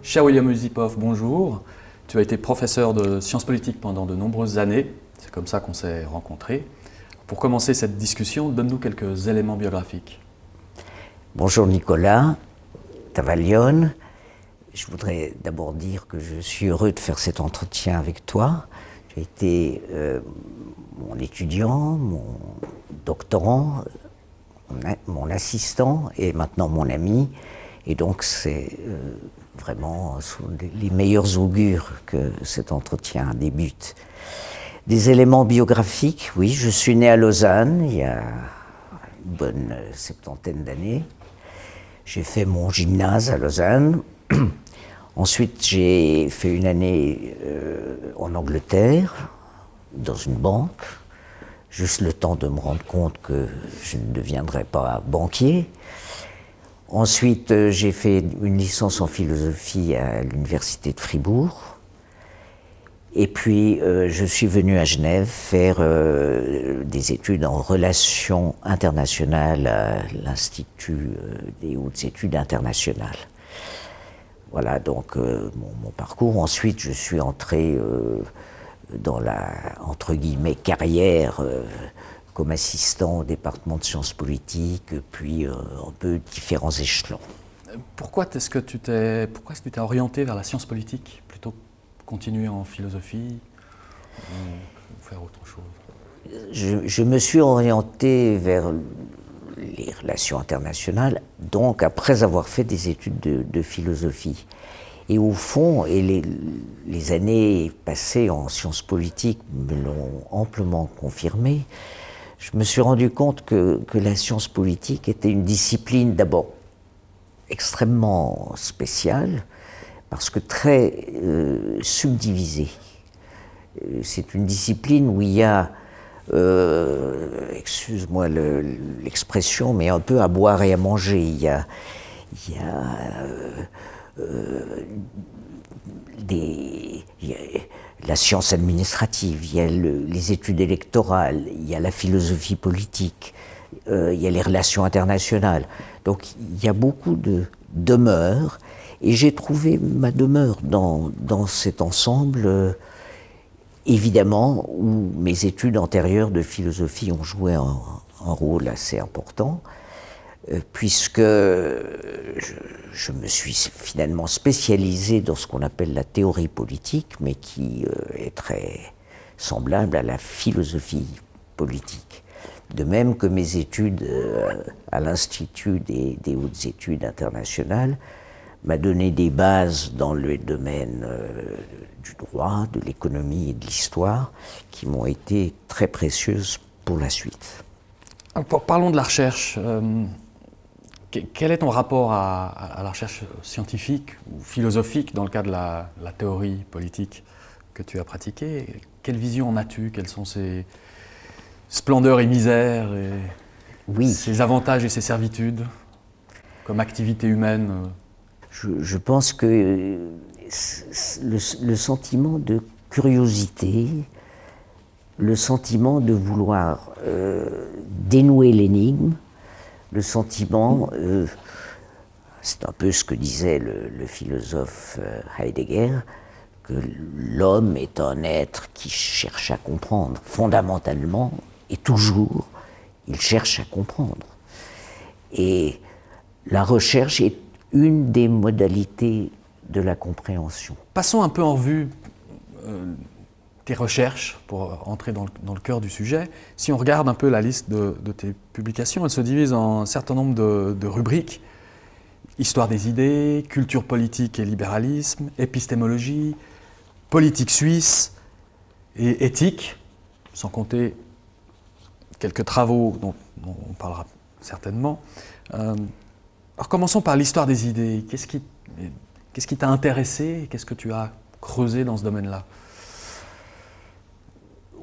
Cher William Usipov, bonjour. Tu as été professeur de sciences politiques pendant de nombreuses années. C'est comme ça qu'on s'est rencontrés. Pour commencer cette discussion, donne-nous quelques éléments biographiques. Bonjour Nicolas Tavallion. Je voudrais d'abord dire que je suis heureux de faire cet entretien avec toi. Tu as été mon étudiant, mon doctorant, mon assistant et maintenant mon ami. Et donc c'est vraiment sous les meilleurs augures que cet entretien débute. Des éléments biographiques, oui, je suis né à Lausanne il y a une bonne septantaine d'années. J'ai fait mon gymnase à Lausanne. Ensuite, j'ai fait une année en Angleterre, dans une banque, juste le temps de me rendre compte que je ne deviendrais pas banquier. Ensuite, j'ai fait une licence en philosophie à l'université de Fribourg. Et puis, je suis venu à Genève faire des études en relations internationales à l'Institut des hautes études internationales. Voilà donc mon parcours. Ensuite, je suis entré dans la, entre guillemets, carrière comme assistant au département de sciences politiques, puis un peu différents échelons. Pourquoi est-ce que tu t'es orienté vers la science politique plutôt que continuer en philosophie ou faire autre chose? Je me suis orienté vers les relations internationales, donc après avoir fait des études de philosophie. Et au fond, les années passées en sciences politiques me l'ont amplement confirmé, je me suis rendu compte que la science politique était une discipline d'abord extrêmement spéciale, parce que très subdivisée. C'est une discipline où il y a, excuse-moi l'expression, mais un peu à boire et à manger. Il y a la science administrative, il y a les études électorales, il y a la philosophie politique, il y a les relations internationales. Donc il y a beaucoup de demeures, et j'ai trouvé ma demeure dans cet ensemble, évidemment, où mes études antérieures de philosophie ont joué un rôle assez important, puisque je me suis finalement spécialisé dans ce qu'on appelle la théorie politique, mais qui est très semblable à la philosophie politique. De même que mes études à l'Institut des hautes études internationales m'a donné des bases dans le domaine du droit, de l'économie et de l'histoire, qui m'ont été très précieuses pour la suite. Parlons de la recherche. Quel est ton rapport à la recherche scientifique ou philosophique dans le cas de la théorie politique que tu as pratiquée? Quelle vision en as-tu? Quelles sont ses splendeurs et misères, et ses avantages et ses servitudes comme activité humaine? Je pense que le sentiment de curiosité, le sentiment de vouloir dénouer l'énigme, le sentiment, c'est un peu ce que disait le philosophe Heidegger, que l'homme est un être qui cherche à comprendre, fondamentalement et toujours, il cherche à comprendre. Et la recherche est une des modalités de la compréhension. Passons un peu en revue tes recherches pour entrer dans le cœur du sujet. Si on regarde un peu la liste de tes publications, elle se divise en un certain nombre de rubriques. Histoire des idées, culture politique et libéralisme, épistémologie, politique suisse et éthique, sans compter quelques travaux dont on parlera certainement. Alors commençons par l'histoire des idées. Qu'est-ce qui t'a intéressé? Qu'est-ce que tu as creusé dans ce domaine-là?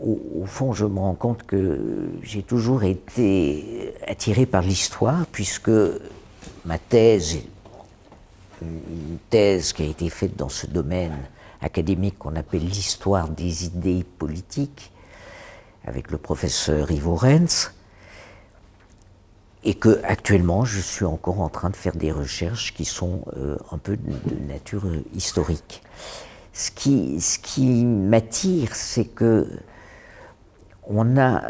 Au fond, je me rends compte que j'ai toujours été attiré par l'histoire, puisque ma thèse, une thèse qui a été faite dans ce domaine académique qu'on appelle l'histoire des idées politiques, avec le professeur Ivo Rens, et que actuellement je suis encore en train de faire des recherches qui sont un peu de nature historique. Ce qui m'attire, c'est que on a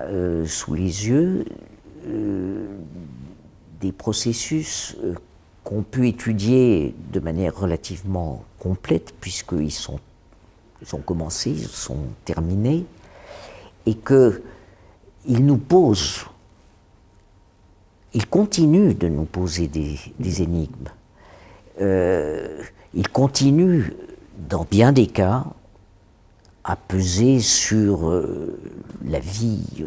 sous les yeux des processus qu'on peut étudier de manière relativement complète, puisqu'ils ils ont commencé, ils sont terminés, et qu'ils nous posent, ils continuent de nous poser des énigmes. Ils continuent, dans bien des cas, à peser sur la vie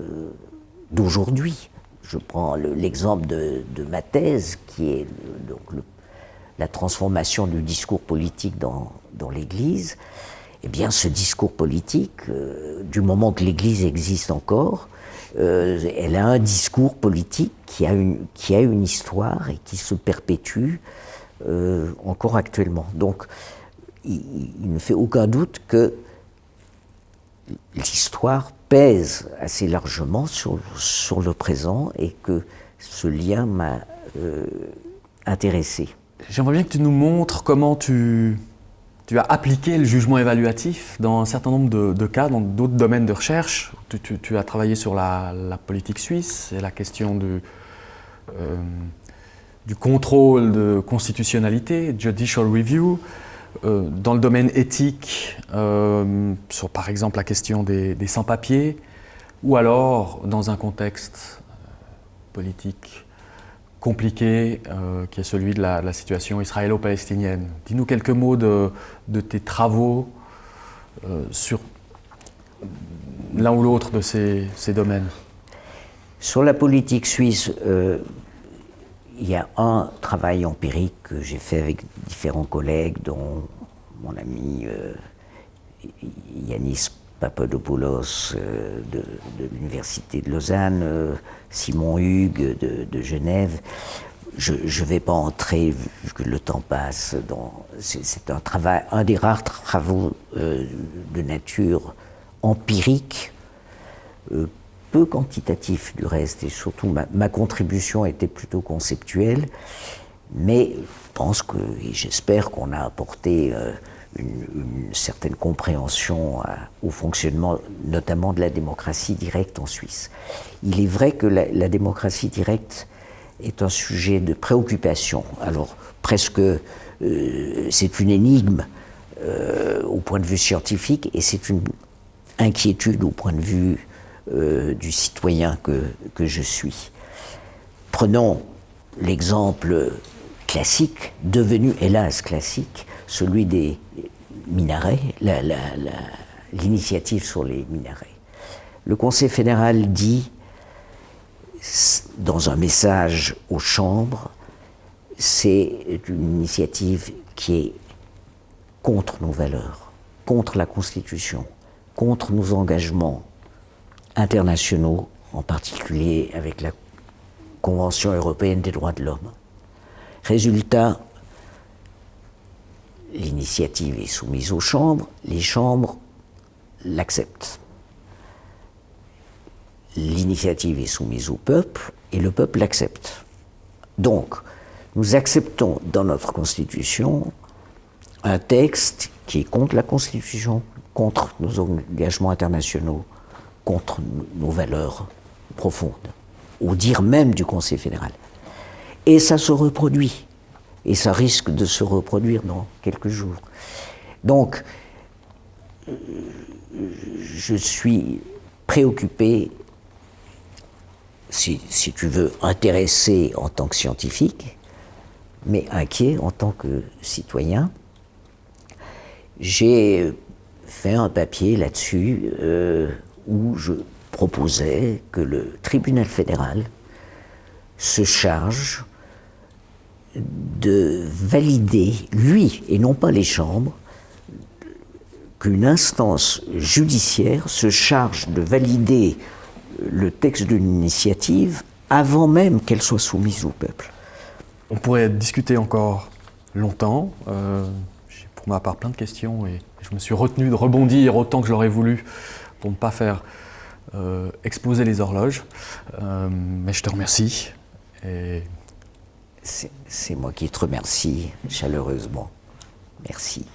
d'aujourd'hui. Je prends l'exemple de ma thèse, qui est donc la transformation du discours politique dans l'Église. Eh bien, ce discours politique, du moment que l'Église existe encore, elle a un discours politique qui a une histoire et qui se perpétue encore actuellement. Donc, il ne fait aucun doute que l'histoire pèse assez largement sur le présent et que ce lien m'a intéressé. J'aimerais bien que tu nous montres comment tu as appliqué le jugement évaluatif dans un certain nombre de cas, dans d'autres domaines de recherche. Tu as travaillé sur la politique suisse et la question du contrôle de constitutionnalité, judicial review. Dans le domaine éthique, sur par exemple la question des sans-papiers, ou alors dans un contexte politique compliqué, qui est celui de la situation israélo-palestinienne. Dis-nous quelques mots de tes travaux sur l'un ou l'autre de ces domaines. Sur la politique suisse, il y a un travail empirique que j'ai fait avec différents collègues, dont mon ami Yanis Papadopoulos de l'Université de Lausanne, Simon Hugues de Genève. Je ne vais pas entrer, vu que le temps passe, c'est un des rares travaux de nature empirique, peu quantitatif du reste, et surtout ma contribution était plutôt conceptuelle, mais je pense et j'espère qu'on a apporté une certaine compréhension au fonctionnement, notamment de la démocratie directe en Suisse. Il est vrai que la démocratie directe est un sujet de préoccupation. Alors, presque, c'est une énigme au point de vue scientifique, et c'est une inquiétude au point de vue du citoyen que je suis. Prenons l'exemple classique, devenu hélas classique, celui des minarets, l'initiative sur les minarets. Le Conseil fédéral dit, dans un message aux chambres, c'est une initiative qui est contre nos valeurs, contre la Constitution, contre nos engagements internationaux, en particulier avec la Convention européenne des droits de l'homme. Résultat, l'initiative est soumise aux chambres, les chambres l'acceptent. L'initiative est soumise au peuple et le peuple l'accepte. Donc, nous acceptons dans notre Constitution un texte qui est contre la Constitution, contre nos engagements internationaux, contre nos valeurs profondes, au dire même du Conseil fédéral. Et ça se reproduit, et ça risque de se reproduire dans quelques jours. Donc, je suis préoccupé, si tu veux, intéressé en tant que scientifique, mais inquiet en tant que citoyen. J'ai fait un papier là-dessus où je proposais que le tribunal fédéral se charge de valider, lui, et non pas les chambres, qu'une instance judiciaire se charge de valider le texte d'une initiative avant même qu'elle soit soumise au peuple. On pourrait discuter encore longtemps. J'ai pour ma part plein de questions et je me suis retenu de rebondir autant que je l'aurais voulu pour ne pas faire exploser les horloges. Mais je te remercie Et C'est moi qui te remercie chaleureusement. Merci.